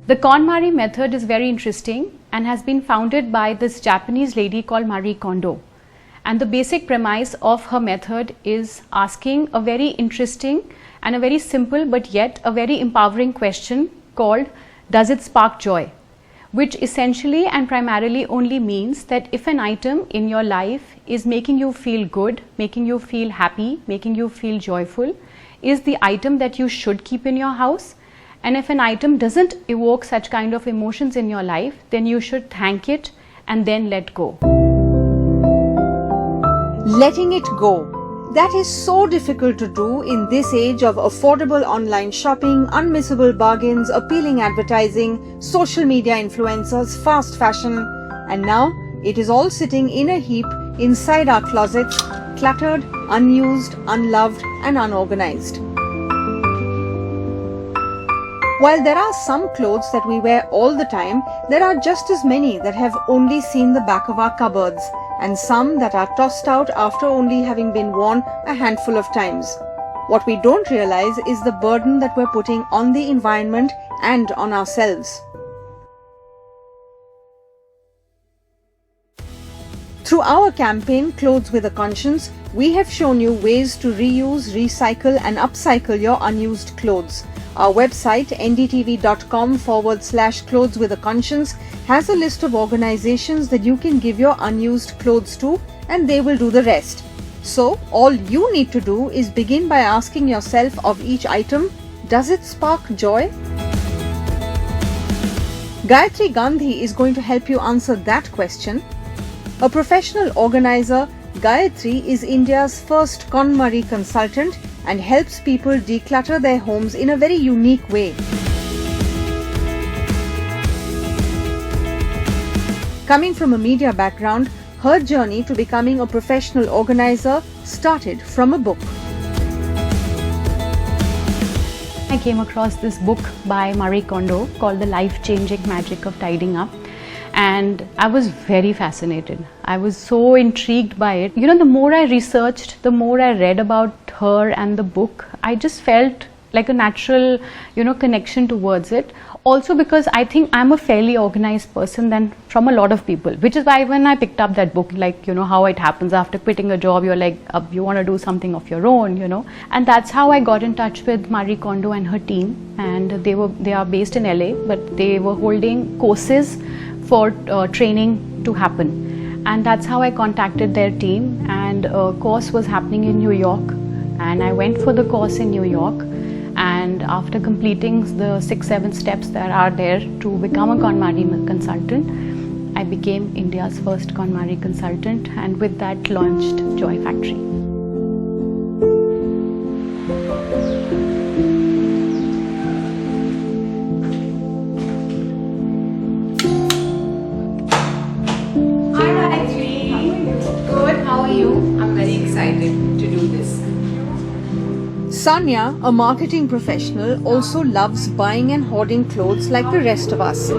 The KonMari method is very interesting and has been founded by this Japanese lady called Marie Kondo. And the basic premise of her method is asking a very interesting and a very simple but yet a very empowering question called, does it spark joy? Which essentially and primarily only means that if an item in your life is making you feel good, making you feel happy, making you feel joyful, is the item that you should keep in your house. And if an item doesn't evoke such kind of emotions in your life, then you should thank it and then let go. Letting it go. That is so difficult to do in this age of affordable online shopping, unmissable bargains, appealing advertising, social media influencers, fast fashion, and now it is all sitting in a heap inside our closets, cluttered, unused, unloved, and unorganized. While there are some clothes that we wear all the time, there are just as many that have only seen the back of our cupboards, and some that are tossed out after only having been worn a handful of times. What we don't realize is the burden that we're putting on the environment and on ourselves. Through our campaign, Clothes with a Conscience, we have shown you ways to reuse, recycle and upcycle your unused clothes. Our website ndtv.com/clothes with a conscience has a list of organizations that you can give your unused clothes to, and they will do the rest. So all you need to do is begin by asking yourself of each item, does it spark joy? Gayatri Gandhi is going to help you answer that question. A professional organizer, Gayatri is India's first KonMari consultant and helps people declutter their homes in a very unique way. Coming from a media background, her journey to becoming a professional organizer started from a book. I came across this book by Marie Kondo called The Life-Changing Magic of Tidying Up. And I was very fascinated. I was so intrigued by it. The more I researched, the more I read about her and the book, I just felt like a natural, connection towards it. Also because I think I'm a fairly organized person than from a lot of people, which is why when I picked up that book, how it happens after quitting a job, you're like, you want to do something of your own, And that's how I got in touch with Marie Kondo and her team. And they are based in LA, but they were holding courses for training to happen, and that's how I contacted their team, and a course was happening in New York, and I went for the course in New York, and after completing the 6-7 steps that are there to become a KonMari consultant, I became India's first KonMari consultant, and with that launched Joy Factory. Sanya, a marketing professional, also loves buying and hoarding clothes like the rest of us. So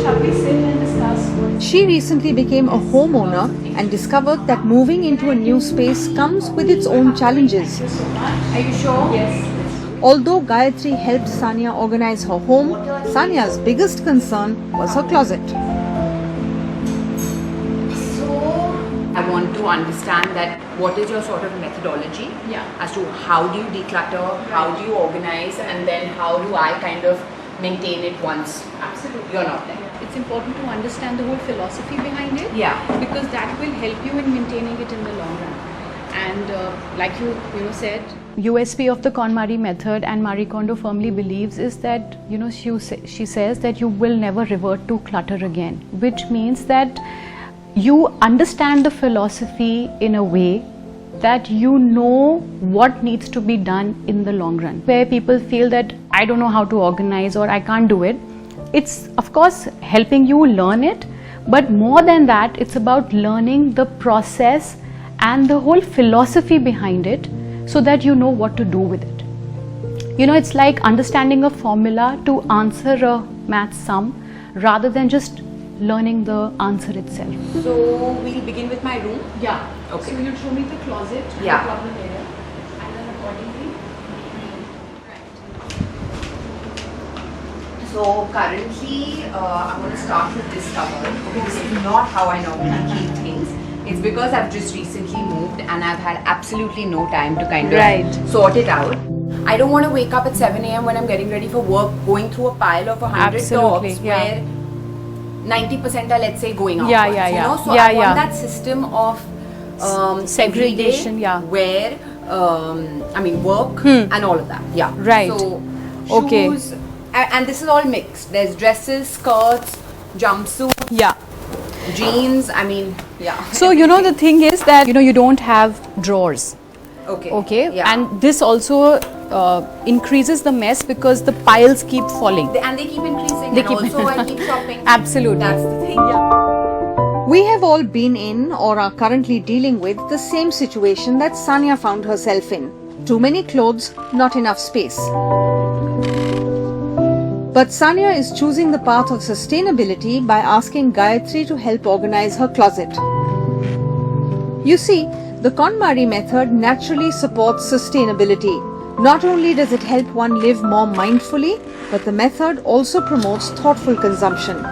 shall we sit and discuss? She recently became a homeowner and discovered that moving into a new space comes with its own challenges. Are you sure? Yes. Although Gayatri helped Sanya organize her home, Sanya's biggest concern was her closet. I want to understand that what is your sort of methodology as to how do you declutter, how do you organize, and then how do I kind of maintain it once you're not there. It's important to understand the whole philosophy behind it, because that will help you in maintaining it in the long run. And like you said, USP of the KonMari method, and Marie Kondo firmly believes, is that she says that you will never revert to clutter again, which means that you understand the philosophy in a way that you know what needs to be done in the long run. Where people feel that I don't know how to organize or I can't do it, it's of course helping you learn it, but more than that, it's about learning the process and the whole philosophy behind it so that you know what to do with it. It's like understanding a formula to answer a math sum rather than just learning the answer itself. So we'll begin with my room? Yeah. Okay. So you'll show me the closet, the problem area, and then accordingly. So So currently, I'm going to start with this cupboard. Okay, this is not how I normally keep things. It's because I've just recently moved and I've had absolutely no time to kind of sort it out. I don't want to wake up at 7 a.m. when I'm getting ready for work, going through a pile of 100 tops where 90% are, let's say, going out. You know? So I want that system of segregation, where I mean work and all of that. So shoes, and this is all mixed. There's dresses, skirts, jumpsuits, jeans. I mean, So you know the thing is that you don't have drawers. Okay. And this also increases the mess because the piles keep falling. And they keep increasing. Also I keep shopping. Absolutely. That's the thing. We have all been in or are currently dealing with the same situation that Sanya found herself in. Too many clothes, not enough space. But Sanya is choosing the path of sustainability by asking Gayatri to help organize her closet. You see, the KonMari method naturally supports sustainability. Not only does it help one live more mindfully, but the method also promotes thoughtful consumption.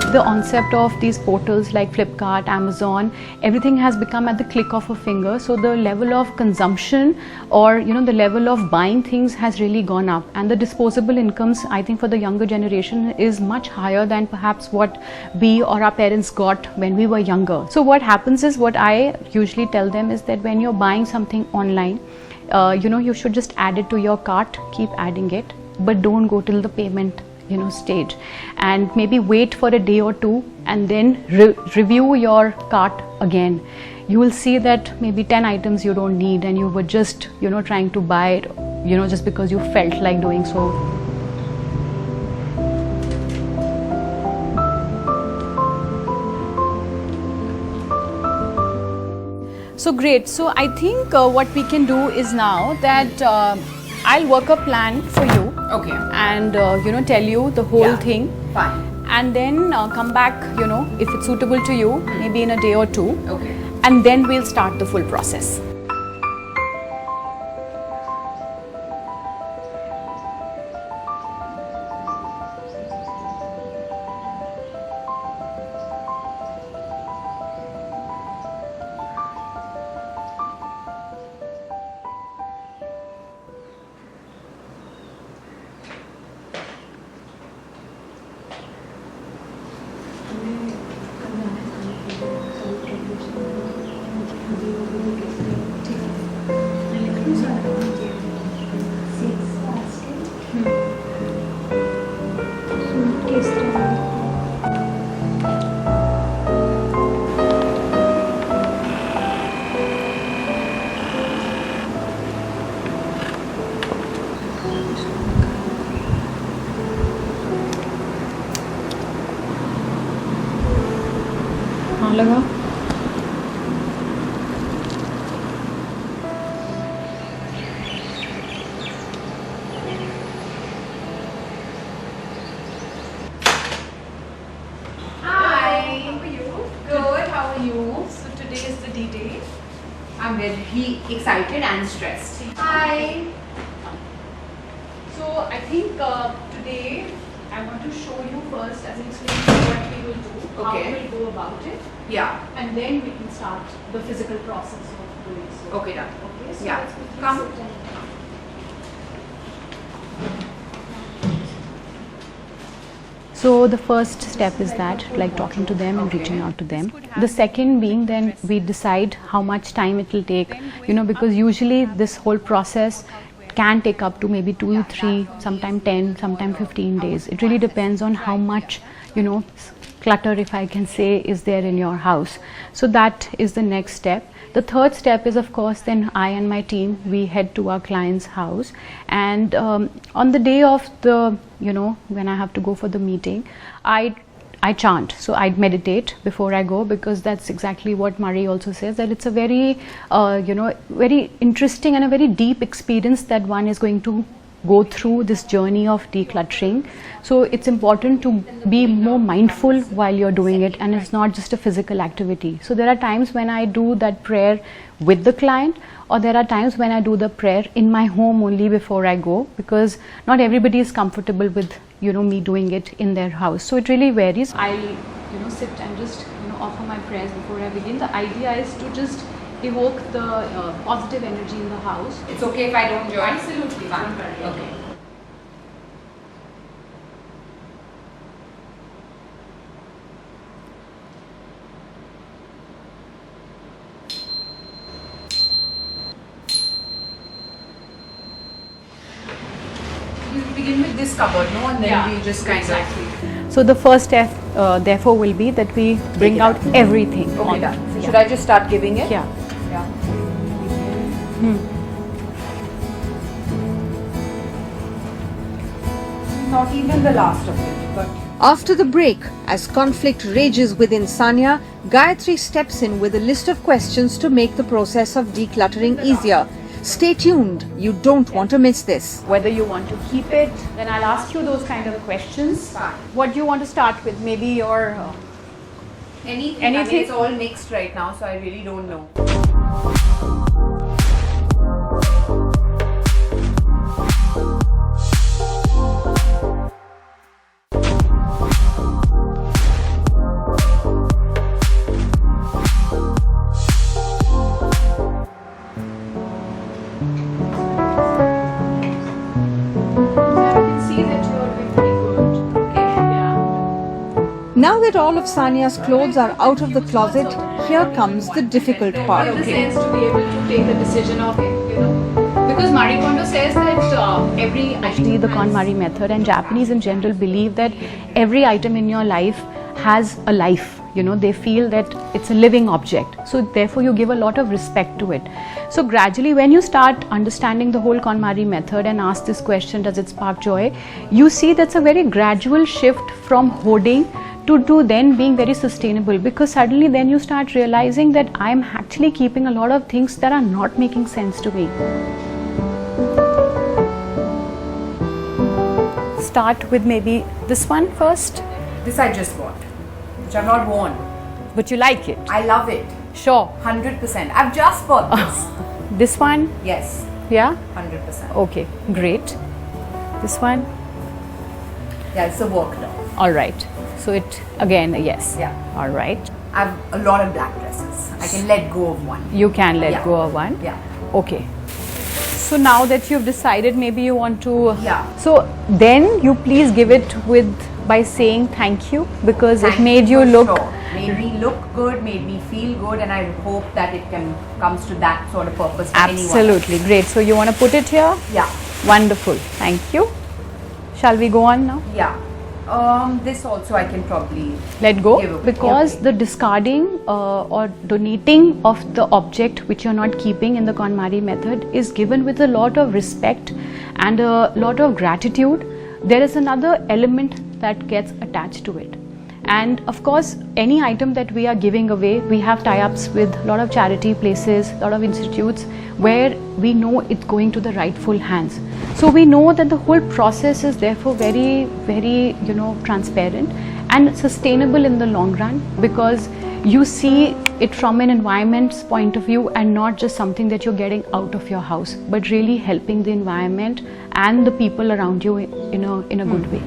The concept of these portals like Flipkart, Amazon, everything has become at the click of a finger. So the level of consumption or the level of buying things has really gone up, and the disposable incomes, I think, for the younger generation is much higher than perhaps what we or our parents got when we were younger. So what happens is, what I usually tell them is that when you're buying something online, you should just add it to your cart, keep adding it, but don't go till the payment stage, and maybe wait for a day or two and then review your cart again. You will see that maybe 10 items you don't need and you were just trying to buy it just because you felt like doing so. So great. So I think what we can do is now that I'll work a plan for you. Okay. And tell you the whole thing. Fine. And then come back, if it's suitable to you, maybe in a day or two. Okay. And then we'll start the full process. लगा I'm very excited and stressed. Hi. So I think today I want to show you first, as in explain what we will do, how we will go about it. Yeah. And then we can start the physical process of doing so. Okay, done. Okay, so Yeah. let's quickly Come. sit down. So the first step is that, like talking to them and reaching out to them. The second being, then we decide how much time it will take, because usually this whole process can take up to maybe 2, 3, sometime 10, sometime 15 days. It really depends on how much, clutter, if I can say, is there in your house. So that is the next step. The third step is, of course, then I and my team, we head to our client's house, and on the day of the, when I have to go for the meeting, I chant. So I'd meditate before I go, because that's exactly what Marie also says, that it's a very, very interesting and a very deep experience that one is going to go through this journey of decluttering. So it's important to be more mindful while you're doing it, and it's not just a physical activity. So there are times when I do that prayer with the client, or there are times when I do the prayer in my home only before I go, because not everybody is comfortable with me doing it in their house. So it really varies. I'll sit and just offer my prayers before I begin. The idea is to just evoke the positive energy in the house. It's okay if I don't join? Absolutely. Fine. Okay. You begin with this cupboard, no? And then we just kind of... So the first step therefore will be that we bring out everything. Okay, done. So should I just start giving it? Yeah. Not even the last of it, but... After the break, as conflict rages within Sanya, Gayatri steps in with a list of questions to make the process of decluttering easier. Stay tuned, you don't want to miss this. Whether you want to keep it, then I'll ask you those kind of questions. Fine. What do you want to start with? Maybe your... Anything. Anything? I mean, it's all mixed right now, so I really don't know. Now that all of Sanya's clothes are out of the closet, here comes the difficult part. In the sense to be able to take a decision of because Marie Kondo says that actually the KonMari method, and Japanese in general believe that every item in your life has a life. They feel that it's a living object. So therefore you give a lot of respect to it. So gradually when you start understanding the whole KonMari method and ask this question, does it spark joy? You see that's a very gradual shift from hoarding to then being very sustainable, because suddenly then you start realizing that I'm actually keeping a lot of things that are not making sense to me. Start with maybe this one first. This I just bought, which I've not worn. But you like it? I love it. Sure. 100%. I've just bought this. This one? Yes. Yeah? 100%. Okay, great. This one? Yeah, it's a work dog. Alright. So it again, yes. Yeah. Alright. I have a lot of black dresses. I can let go of one. You can let Yeah. go of one? Yeah. Okay. So now that you've decided, maybe you want to... Yeah. So then you please give it by saying thank you, because it made you look... Sure. Made me look good, made me feel good, and I hope that it comes to that sort of purpose for anyone. Absolutely. Great. So you want to put it here? Yeah. Wonderful. Thank you. Shall we go on now? Yeah. This also I can probably let go, give away. because Okay. the discarding or donating of the object which you're not keeping in the KonMari method is given with a lot of respect and a lot of gratitude. There is another element that gets attached to it, and of course any item that we are giving away, we have tie-ups with a lot of charity places, a lot of institutes where we know it's going to the rightful hands. So we know that the whole process is therefore very, very transparent and sustainable in the long run, because you see it from an environment's point of view and not just something that you're getting out of your house, but really helping the environment and the people around you in a good way.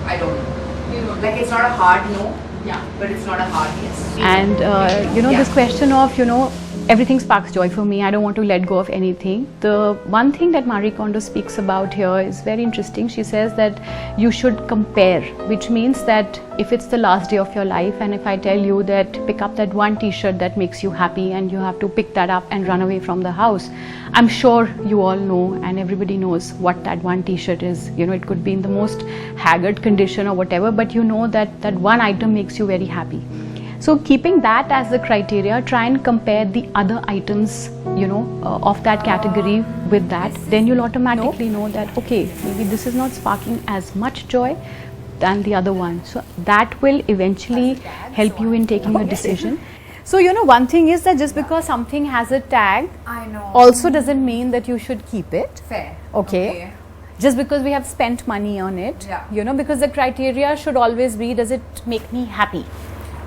I don't know. Like, it's not a hard no, but it's not a hard yes. And this question of everything sparks joy for me. I don't want to let go of anything. The one thing that Marie Kondo speaks about here is very interesting. She says that you should compare, which means that if it's the last day of your life, and if I tell you that pick up that one t-shirt that makes you happy and you have to pick that up and run away from the house, I'm sure you all know and everybody knows what that one t-shirt is. It could be in the most haggard condition or whatever, but you know that that one item makes you very happy. So keeping that as the criteria, try and compare the other items, of that category with that. Then you'll automatically know that, okay, maybe this is not sparking as much joy than the other one. So that will eventually help you in taking a decision. So, you know, one thing is that just because something has a tag, I know. also doesn't mean that you should keep it. Fair. Okay. Just because we have spent money on it, you know, because the criteria should always be, does it make me happy?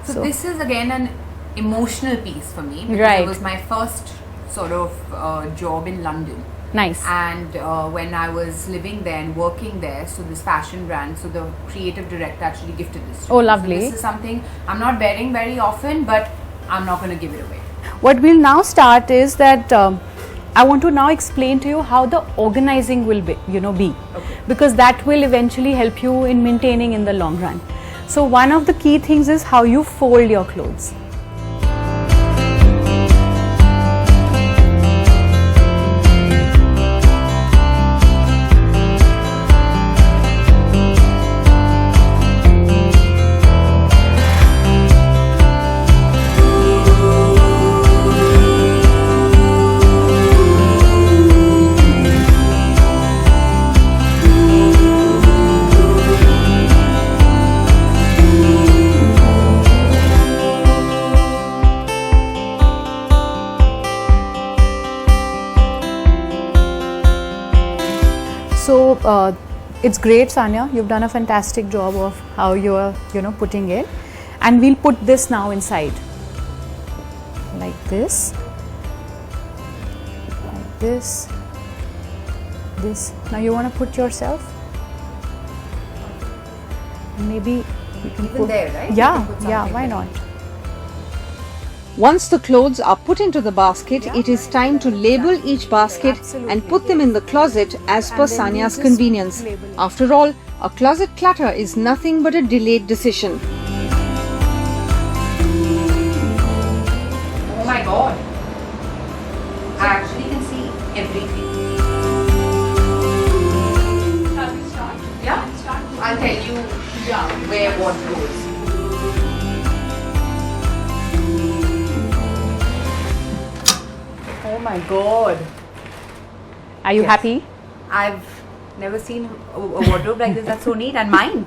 So this is again an emotional piece for me, because Right. it was my first sort of job in London. Nice. And when I was living there and working there, so this fashion brand, so the creative director actually gifted this to Oh, me. lovely. So this is something I'm not wearing very often, but I'm not going to give it away. What we'll now start is that I want to now explain to you how the organizing will be, because that will eventually help you in maintaining in the long run. So one of the key things is how you fold your clothes. So it's great, Sanya. You've done a fantastic job of how you're, putting it. And we'll put this now inside. Like this. Like this. This. Now you want to put yourself. Maybe you can Even put there, right? You Yeah, can put yeah. something Why there. not? Once the clothes are put into the basket, it is time to label each basket and put them in the closet as per Sanya's convenience. After all, a closet clutter is nothing but a delayed decision. Oh my god. I actually can see everything. Shall we start? Yeah? I'll tell you where what goes. Oh my God. Are you Yes. happy? I've never seen a wardrobe like this. That's so neat. And mine.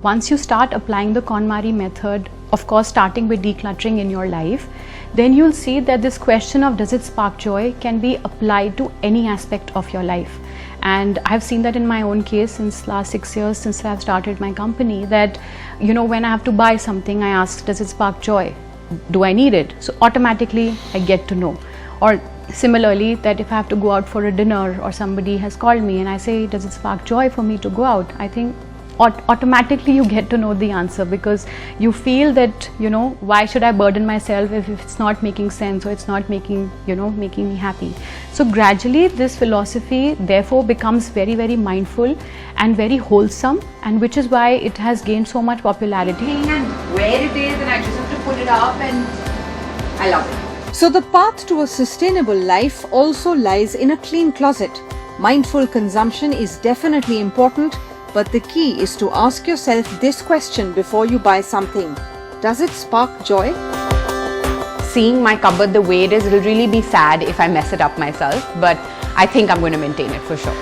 Once you start applying the KonMari method, of course starting with decluttering in your life, then you'll see that this question of does it spark joy can be applied to any aspect of your life. And I've seen that in my own case since last 6 years, since I've started my company, that when I have to buy something, I ask, does it spark joy? Do I need it? So automatically I get to know. Or similarly, that if I have to go out for a dinner or somebody has called me and I say, does it spark joy for me to go out? I think automatically you get to know the answer, because you feel that why should I burden myself if it's not making sense or it's not making making me happy. So gradually this philosophy therefore becomes very, very mindful and very wholesome, and which is why it has gained so much popularity. And where it is, and I just have to put it up, and I love it. So the path to a sustainable life also lies in a clean closet. Mindful consumption is definitely important, but the key is to ask yourself this question before you buy something. Does it spark joy? Seeing my cupboard the way it is, it'll really be sad if I mess it up myself, but I think I'm going to maintain it for sure.